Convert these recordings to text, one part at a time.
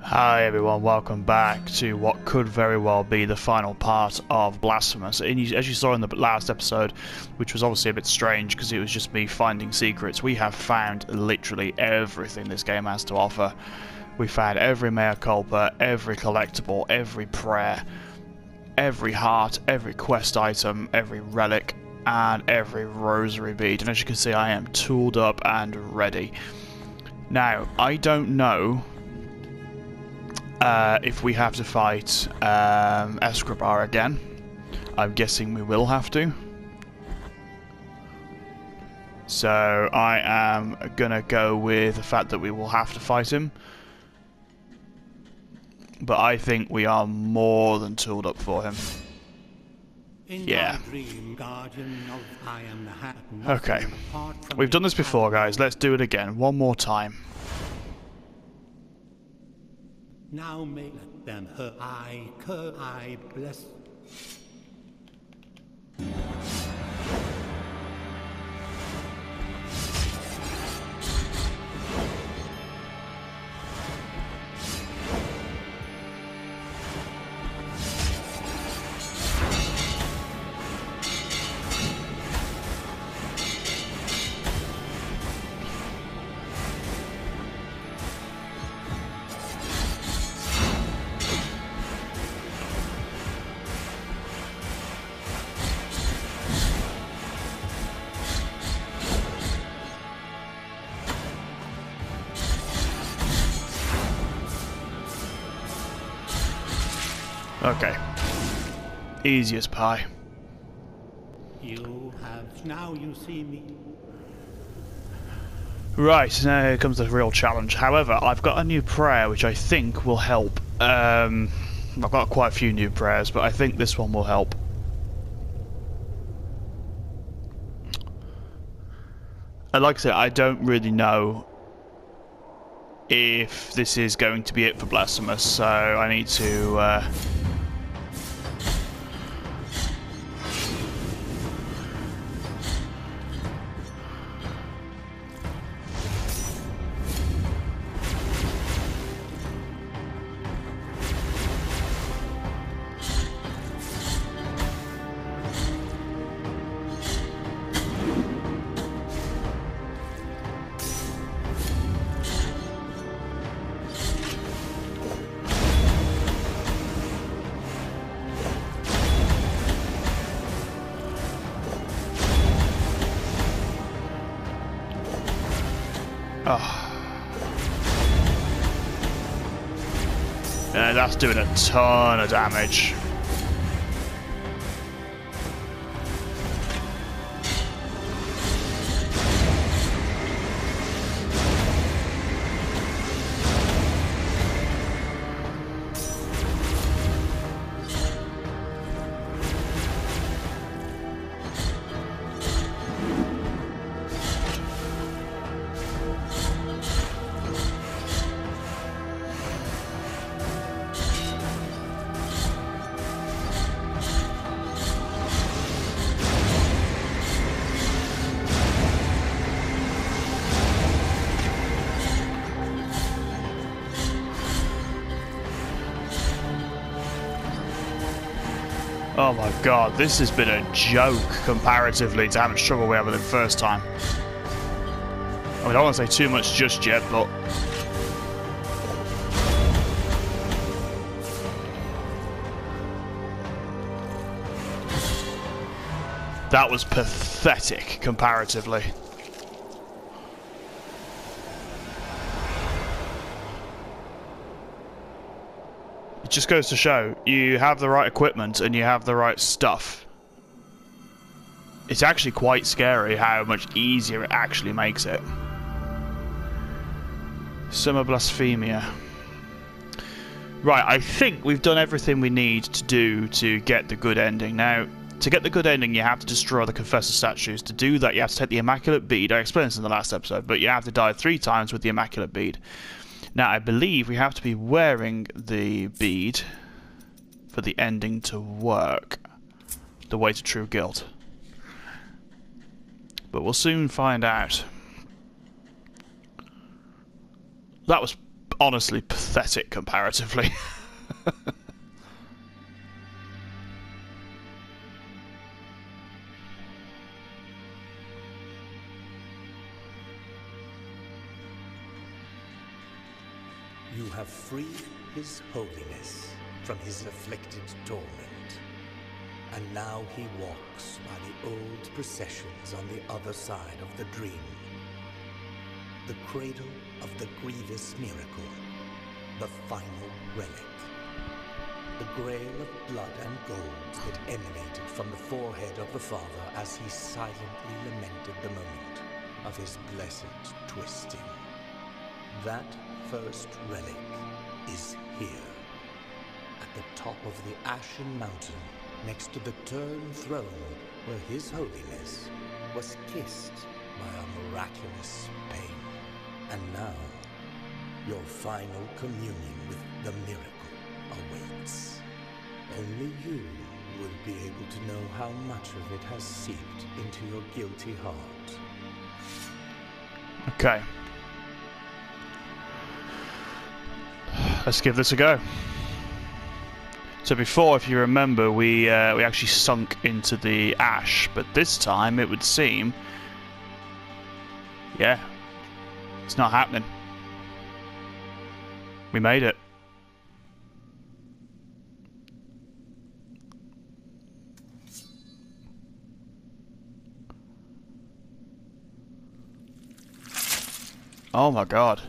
Hi everyone, welcome back to what could very well be the final part of Blasphemous. As you saw in the last episode, which was obviously a bit strange because it was just me finding secrets, we have found literally everything this game has to offer. We found every mea culpa, every collectible, every prayer, every heart, every quest item, every relic, and every rosary bead. And as you can see, I am tooled up and ready. Now, I don't know if we have to fight Escribar again. I'm guessing we will have to. So I am gonna go with the fact that we will have to fight him. But I think we are more than tooled up for him. Yeah. Okay. We've done this before, guys. Let's do it again. One more time. Now may let them her eye bless. Okay. Easy as pie. Now you see me. Right, now here comes the real challenge. However, I've got a new prayer which I think will help. I've got quite a few new prayers, but I think this one will help. And like I said, I don't really know if this is going to be it for Blasphemous, so I need to that's doing a ton of damage. Oh my god, this has been a joke comparatively to how much trouble we had with it first time. I mean, I don't want to say too much just yet, but that was pathetic comparatively. Just goes to show, you have the right equipment and you have the right stuff. It's actually quite scary how much easier it actually makes it. Summer Blasphemia. Right, I think we've done everything we need to do to get the good ending. Now, to get the good ending, you have to destroy the Confessor statues. To do that, you have to take the Immaculate Bead. I explained this in the last episode, but you have to die 3 times with the Immaculate Bead. Now, I believe we have to be wearing the bead for the ending to work. The way to true guilt. But we'll soon find out. That was honestly pathetic comparatively. You have freed his holiness from his afflicted torment. And now he walks by the old processions on the other side of the dream. The cradle of the grievous miracle, the final relic. The grail of blood and gold that emanated from the forehead of the Father as he silently lamented the moment of his blessed twisting. That first relic is here, at the top of the Ashen Mountain, next to the turned throne where His Holiness was kissed by a miraculous pain. And now, your final communion with the miracle awaits. Only you will be able to know how much of it has seeped into your guilty heart. Okay. Let's give this a go. So before, if you remember, we actually sunk into the ash, but this time it would seem, yeah, it's not happening. We made it. Oh my God.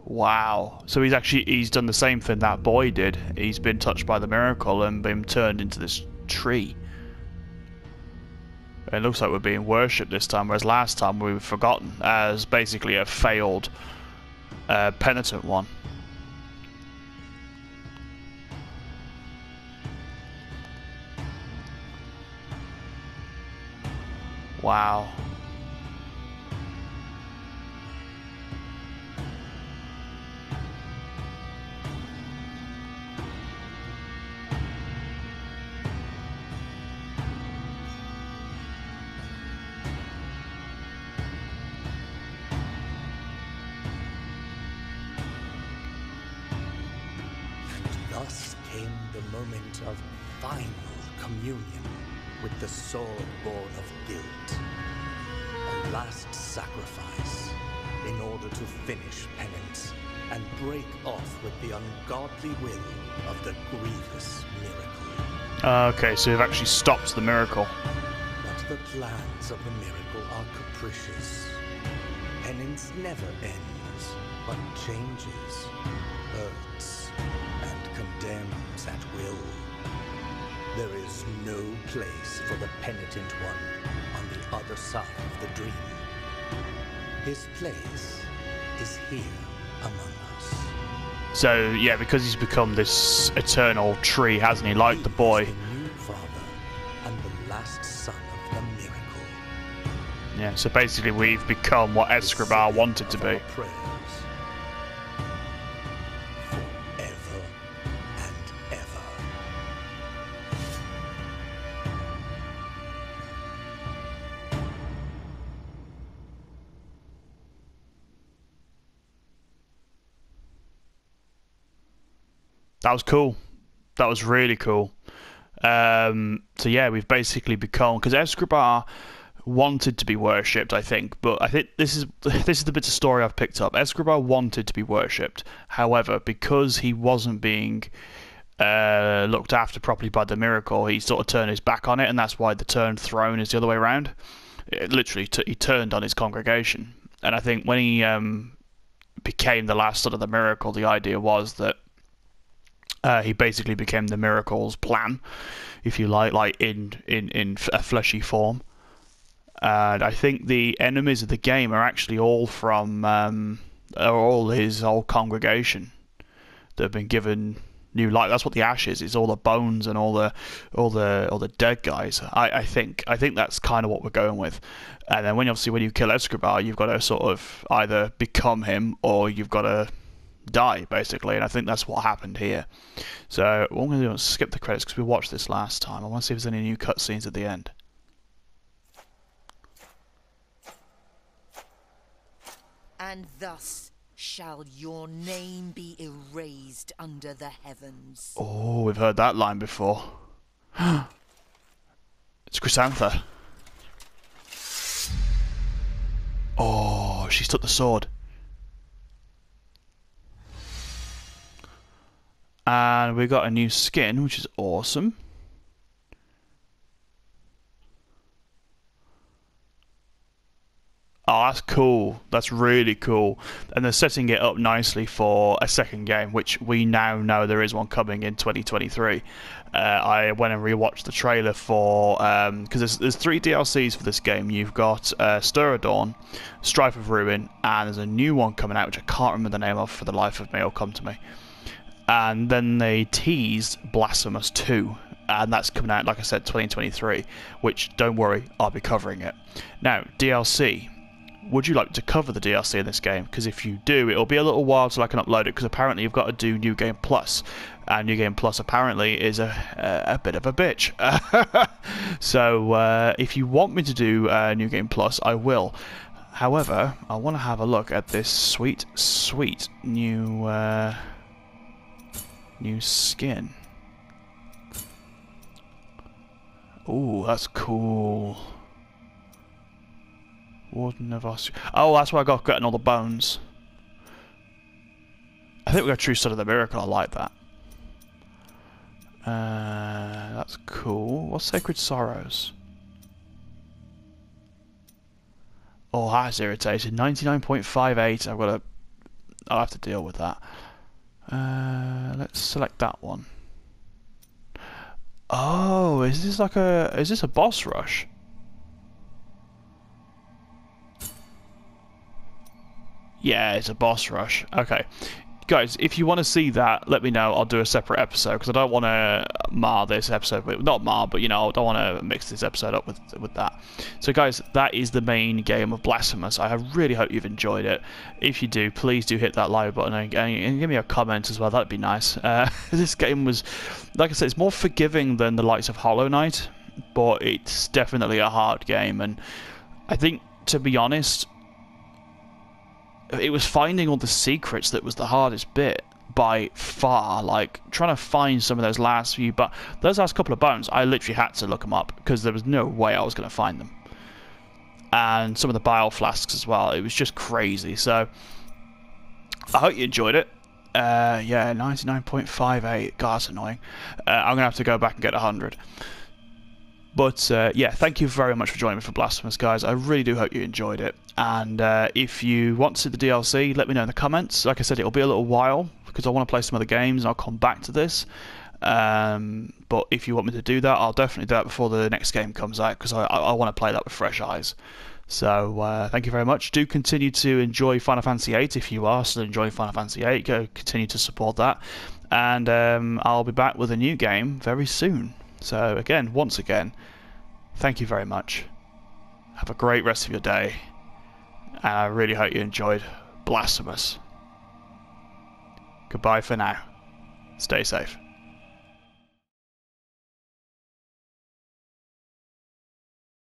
Wow. So he's done the same thing that boy did. He's been touched by the miracle and been turned into this tree. It looks like we're being worshipped this time, whereas last time we were forgotten as basically a failed penitent one. Wow. Thus came the moment of final communion with the sword born of guilt. A last sacrifice in order to finish penance and break off with the ungodly will of the grievous miracle. Okay, so we've actually stopped the miracle. But the plans of the miracle are capricious. Penance never ends, but changes, hurts, and condemns at will. There is no place for the penitent one on the other side of the dream. His place is here among us. So, yeah, because he's become this eternal tree, hasn't he? Like the boy. He is the new father and the last son of the miracle. Yeah, so basically we've become what Escobar wanted to be. Prayers. Forever and ever. That was cool. That was really cool. So yeah, we've basically become, because Escobar wanted to be worshipped, I think, but I think this is the bit of story I've picked up. Escobar wanted to be worshipped, however, because he wasn't being looked after properly by the miracle, he sort of turned his back on it, and that's why the turned throne is the other way around. It literally, he turned on his congregation, and I think when he became the last son of the miracle, the idea was that he basically became the miracle's plan, if you like in a fleshy form. And I think the enemies of the game are actually all from all his old congregation that have been given new life. That's what the ash is. It's all the bones and all the dead guys. I think that's kind of what we're going with. And then when you kill Escobar, you've got to sort of either become him or you've got to die, basically. And I think that's what happened here. So what I'm going to do is skip the credits because we watched this last time. I want to see if there's any new cutscenes at the end. And thus shall your name be erased under the heavens. Oh, we've heard that line before. It's Chrysantha. Oh, she's took the sword. And we got a new skin, which is awesome. Oh, that's cool. That's really cool. And they're setting it up nicely for a second game, which we now know there is one coming in 2023. I went and rewatched the trailer for... because there's 3 DLCs for this game. You've got Stir of Dawn, Strife of Ruin, and there's a new one coming out, which I can't remember the name of for the life of me. It'll come to me. And then they teased Blasphemous 2. And that's coming out, like I said, 2023. Which, don't worry, I'll be covering it. Now, DLC. Would you like to cover the DLC in this game? Because if you do, it'll be a little while till I can upload it, because apparently you've got to do New Game Plus. And New Game Plus apparently is a bit of a bitch. So if you want me to do New Game Plus, I will. However, I want to have a look at this sweet, sweet new skin. Ooh, that's cool. Warden of Austria. Oh, that's why I got getting all the bones. I think we got True Son of the Miracle. I like that. That's cool. What's Sacred Sorrows? Oh, that's irritating. 99.58. I'll have to deal with that. Let's select that one. Oh, is this a boss rush? Yeah, it's a boss rush. Okay. Guys, if you want to see that, let me know. I'll do a separate episode, because I don't want to mar this episode. Not mar, but, you know, I don't want to mix this episode up with that. So, guys, that is the main game of Blasphemous. I really hope you've enjoyed it. If you do, please do hit that like button and give me a comment as well. That'd be nice. This game was, like I said, it's more forgiving than the likes of Hollow Knight, but it's definitely a hard game. And I think, to be honest, it was finding all the secrets that was the hardest bit by far. Like, trying to find some of those last couple of bones, I literally had to look them up, because there was no way I was going to find them. And some of the bile flasks as well. It was just crazy. So, I hope you enjoyed it. Yeah, 99.58. God, that's annoying. I'm going to have to go back and get 100. But, yeah, thank you very much for joining me for Blasphemous, guys. I really do hope you enjoyed it. And if you want to see the DLC, let me know in the comments. Like I said, it'll be a little while, because I want to play some other games, and I'll come back to this. But if you want me to do that, I'll definitely do that before the next game comes out, because I want to play that with fresh eyes. So, thank you very much. Do continue to enjoy Final Fantasy VIII if you are still enjoying Final Fantasy VIII. Go continue to support that. And I'll be back with a new game very soon. So, again, once again, thank you very much. Have a great rest of your day. And I really hope you enjoyed Blasphemous. Goodbye for now. Stay safe.